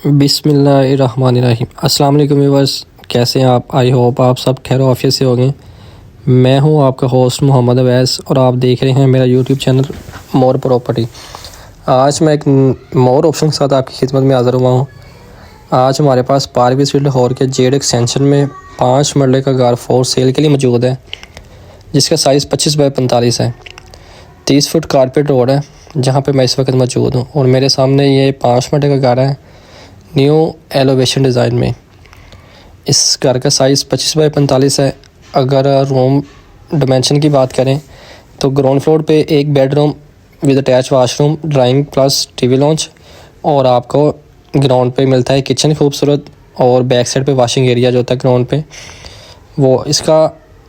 बिस्मिल्लाहिर्रहमानिर्रहीम। अस्सलाम वालेकुम व्यूअर्स, कैसे हैं आप? आई होप आप सब खैर आफियत से होंगे। मैं हूं आपका होस्ट मोहम्मद अवैस और आप देख रहे हैं मेरा यूट्यूब चैनल मोर प्रॉपर्टी। आज मैं एक मोर ऑप्शन के साथ आपकी खिदमत में हाज़िर हुआ हूं। आज हमारे पास पार्क स्ट्रीट लाहौर के जेड एक्सटेंशन में 5 मरले का घर फॉर सेल के लिए मौजूद है, जिसका साइज़ 25 बाई 45 है। 30 फुट कारपेट रोड है जहाँ पे मैं इस वक्त मौजूद हूँ और मेरे सामने ये 5 मरले का घर है न्यू एलोवेशन डिज़ाइन में। इस घर का साइज़ 25 बाई 45 है। अगर रूम डिमेंशन की बात करें तो ग्राउंड फ्लोर पे एक bedroom with attach washroom, drawing plus TV launch, और आपको ग्राउंड पे मिलता है किचन खूबसूरत, और बैक साइड पे वॉशिंग एरिया जो होता है ग्राउंड पे, वो इसका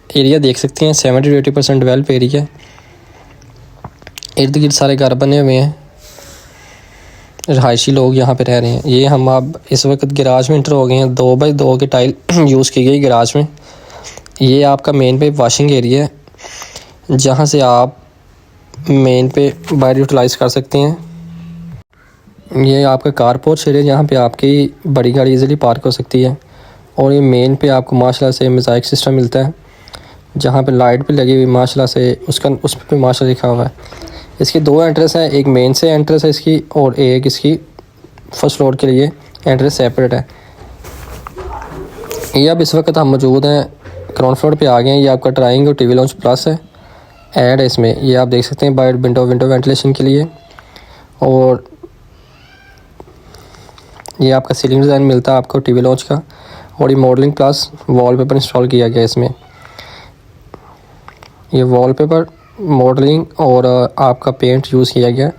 एरिया देख सकते हैं 70-80% डेवलप एरिया। इर्द गिर्द सारे घर बने हुए हैं, रहायशी लोग यहाँ पे रह रहे हैं। ये हम अब इस वक्त गैराज में इंटर हो गए हैं। 2 बाई 2 की टाइल यूज़ की गई गैराज में। ये आपका मेन पे वॉशिंग एरिया है जहाँ से आप मेन पे बाहर यूटिलाइज़ कर सकते हैं। ये आपका कार पोर्च एरिया जहाँ पे आपकी बड़ी गाड़ी इजीली पार्क हो सकती है। और ये मेन पे आपको माशाल्लाह से मोज़ाइक सिस्टम मिलता है जहाँ पे लाइट भी लगी हुई माशाल्लाह से, उस पर माशाल्लाह लिखा हुआ है। इसकी 2 एंट्रेंस है, एक मेन से एंट्रेंस है इसकी, और एक इसकी फर्स्ट फ्लोर के लिए एंट्रेंस सेपरेट है। ये अब इस वक्त हम मौजूद हैं ग्राउंड फ्लोर पे आ गए हैं। ये आपका ड्राइंग और टीवी लॉन्च प्लस है, ऐड है इसमें। ये आप देख सकते हैं बाहर विंडो वेंटिलेशन के लिए। और ये आपका सीलिंग डिज़ाइन मिलता है आपको टीवी लॉन्च का, और ये मॉडलिंग प्लस वॉलपेपर इंस्टॉल किया गया इसमें। ये वॉलपेपर मॉडलिंग और आपका पेंट यूज़ किया गया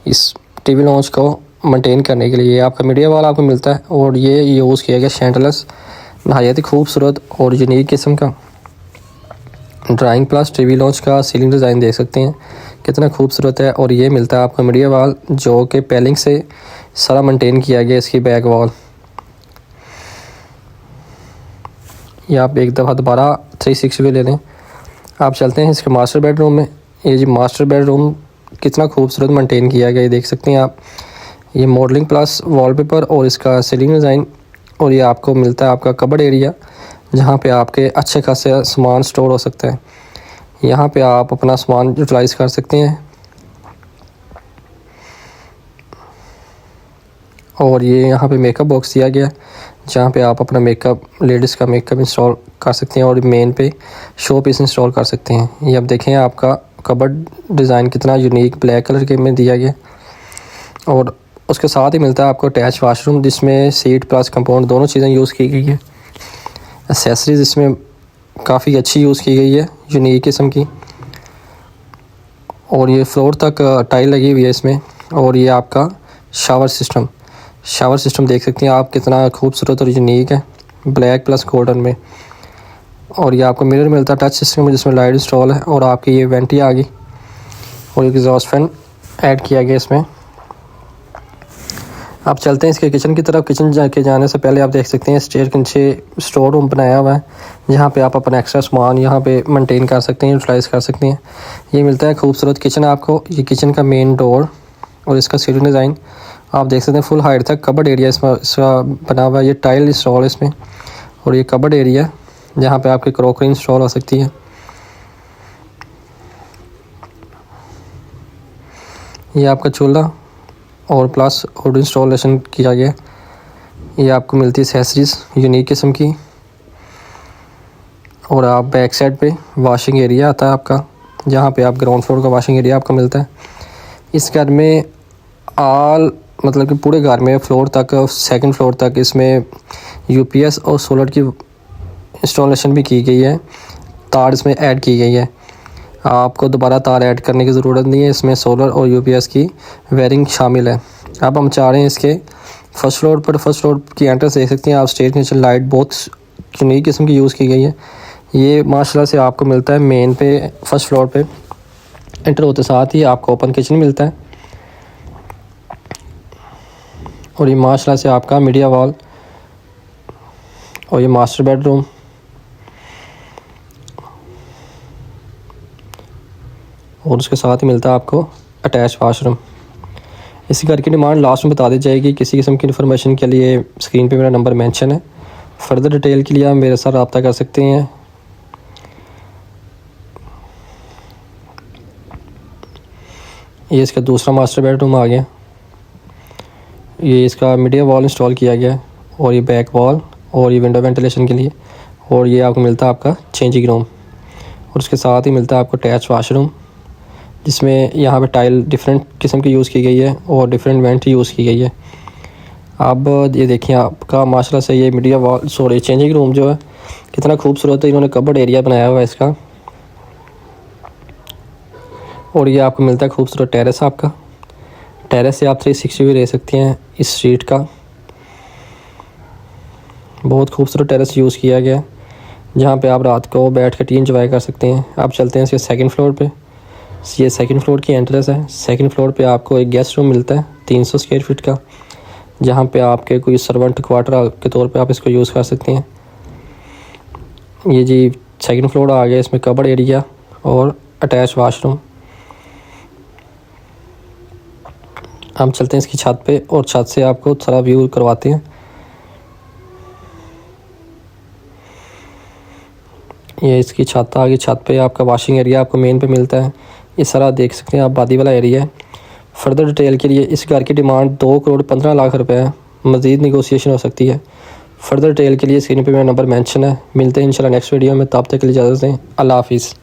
इस टीवी लॉन्च को मेंटेन करने के लिए। आपका मीडिया वाल आपको मिलता है, और ये यूज़ किया गया शैंडलस, नहायत ही खूबसूरत और यूनिक किस्म का ड्राइंग प्लस टीवी लॉन्च का सीलिंग डिज़ाइन देख सकते हैं कितना खूबसूरत है। और ये मिलता है आपका मीडिया वाल जो कि पेलिंग से सारा मेंटेन किया गया इसकी बैक वॉल। ये आप एक दफ़ा दोबारा 360 ले लें। आप चलते हैं इसके मास्टर बेडरूम में। ये जी मास्टर बेडरूम कितना खूबसूरत मेंटेन किया गया, ये देख सकते हैं आप। ये मॉडलिंग प्लस वॉलपेपर और इसका सीलिंग डिज़ाइन, और ये आपको मिलता है आपका कबर्ड एरिया जहाँ पे आपके अच्छे खासे सामान स्टोर हो सकता है। यहाँ पे आप अपना सामान यूटिलाइज़ कर सकते हैं। और ये यहाँ पे मेकअप बॉक्स दिया गया जहाँ पे आप अपना मेकअप, लेडीज़ का मेकअप इंस्टॉल कर सकते हैं, और मेन पे शो पीस इंस्टॉल कर सकते हैं। ये अब देखें आपका कबर्ड डिज़ाइन कितना यूनिक ब्लैक कलर के में दिया गया। और उसके साथ ही मिलता है आपको अटैच वाशरूम जिसमें सीट प्लस कंपाउंड दोनों चीज़ें यूज़ की गई है। एसेसरीज इसमें काफ़ी अच्छी यूज़ की गई है, यूनिक किस्म की। और ये फ्लोर तक टाइल लगी हुई है इसमें। और ये आपका शावर सिस्टम देख सकते हैं आप कितना खूबसूरत और यूनिक है, ब्लैक प्लस गोल्डन में। और ये आपको मिरर मिलता है टच सिस्टम में जिसमें लाइट इंस्टॉल है, और आपकी ये वेंटी आ गई, और एक एग्जॉस्ट फैन ऐड किया गया इसमें। आप चलते हैं इसके किचन की तरफ। किचन जाने से पहले आप देख सकते हैं स्टेयर के नीचे स्टोर रूम बनाया हुआ है जहाँ पे आप अपना एक्स्ट्रा सामान यहाँ पे मेंटेन कर सकते हैं, यूटिलाइज़ कर सकते हैं। ये मिलता है खूबसूरत किचन आपको। ये किचन का मेन डोर और इसका सीलिंग डिज़ाइन आप देख सकते हैं फुल हाइट तक कबर्ड एरिया इसका बना हुआ है। ये टाइल इंस्टॉल है इसमें, और ये कबर्ड एरिया जहाँ पे आपकी क्रॉकरी इंस्टॉल हो सकती है। ये आपका चूल्हा और प्लस वुड इंस्टॉलेशन किया गया। ये आपको मिलती है एसेसरीज यूनिक किस्म की। और आप बैक साइड पे वॉशिंग एरिया आता है आपका, जहाँ पे आप ग्राउंड फ्लोर का वॉशिंग एरिया आपको मिलता है। इस घर में मतलब कि पूरे घर में फ्लोर तक, सेकंड फ्लोर तक इसमें यूपीएस और सोलर की इंस्टॉलेशन भी की गई है। तार इसमें ऐड की गई है, आपको दोबारा तार ऐड करने की ज़रूरत नहीं है। इसमें सोलर और यूपीएस की वायरिंग शामिल है। अब हम चाह रहे हैं इसके फर्स्ट फ्लोर की एंट्रेंस देख सकते हैं आप। स्टेयर नीचे लाइट बहुत यूनिक किस्म की यूज़ की गई है। ये माशाल्लाह से आपको मिलता है मेन पे फर्स्ट फ्लोर पे एंटर होते साथ ही आपको ओपन किचन मिलता है। और ये माशाल्लाह से आपका मीडिया वॉल, और ये मास्टर बेडरूम, और उसके साथ ही मिलता है आपको अटैच वाशरूम। इस घर की डिमांड लास्ट में बता दी जाएगी। किसी किस्म की इन्फॉर्मेशन के लिए स्क्रीन पे मेरा नंबर मेंशन है। फर्दर डिटेल के लिए आप मेरे साथ रब्ता कर सकते हैं। ये इसका दूसरा मास्टर बेडरूम आ गया। ये इसका मीडिया वॉल इंस्टॉल किया गया और ये बैक वॉल और ये विंडो वेंटिलेशन के लिए। और ये आपको मिलता है आपका चेंजिंग रूम और उसके साथ ही मिलता है आपको अटैच वाशरूम, जिसमें यहाँ पे टाइल डिफरेंट किस्म की यूज़ की गई है और डिफरेंट वेंट यूज़ की गई है। अब ये देखिए आपका माशाल्लाह से ये मीडिया वॉल चेंजिंग रूम जो है कितना खूबसूरत है। इन्होंने कबर्ड एरिया बनाया हुआ है इसका। और ये आपको मिलता है खूबसूरत टेरेस। आपका टेरेस से आप 360 भी ले सकते हैं इस स्ट्रीट का। बहुत खूबसूरत टेरेस यूज़ किया गया है, जहाँ पे आप रात को बैठ कर टी एंजॉय कर सकते हैं। आप चलते हैं इसके सेकंड फ्लोर पे। ये सेकंड फ्लोर की एंट्रेंस है। सेकंड फ्लोर पे आपको एक गेस्ट रूम मिलता है 300 स्क्वायर फीट का, जहाँ पे आपके कोई सर्वेंट क्वार्टर के तौर पे आप इसको यूज़ कर सकते हैं। ये जी सेकंड फ्लोर आ गया, इसमें कबर्ड एरिया और अटैच वाशरूम। हम चलते हैं इसकी छत पे और छत से आपको सारा व्यू करवाते हैं। ये इसकी छत आ गई। छत पे आपका वॉशिंग एरिया आपको मेन पे मिलता है। ये सारा देख सकते हैं आप आबादी वाला एरिया है। फर्दर डिटेल के लिए इस घर की डिमांड 2,15,00,000 रुपये है। मज़ीद निगोशिएशन हो सकती है। फर्दर डिटेल के लिए स्क्रीन पे मेरा नंबर मेंशन है। मिलते हैं इंशाल्लाह नेक्स्ट वीडियो में। तब तक के लिए इजाज़त दें। अल्लाह हाफिज़।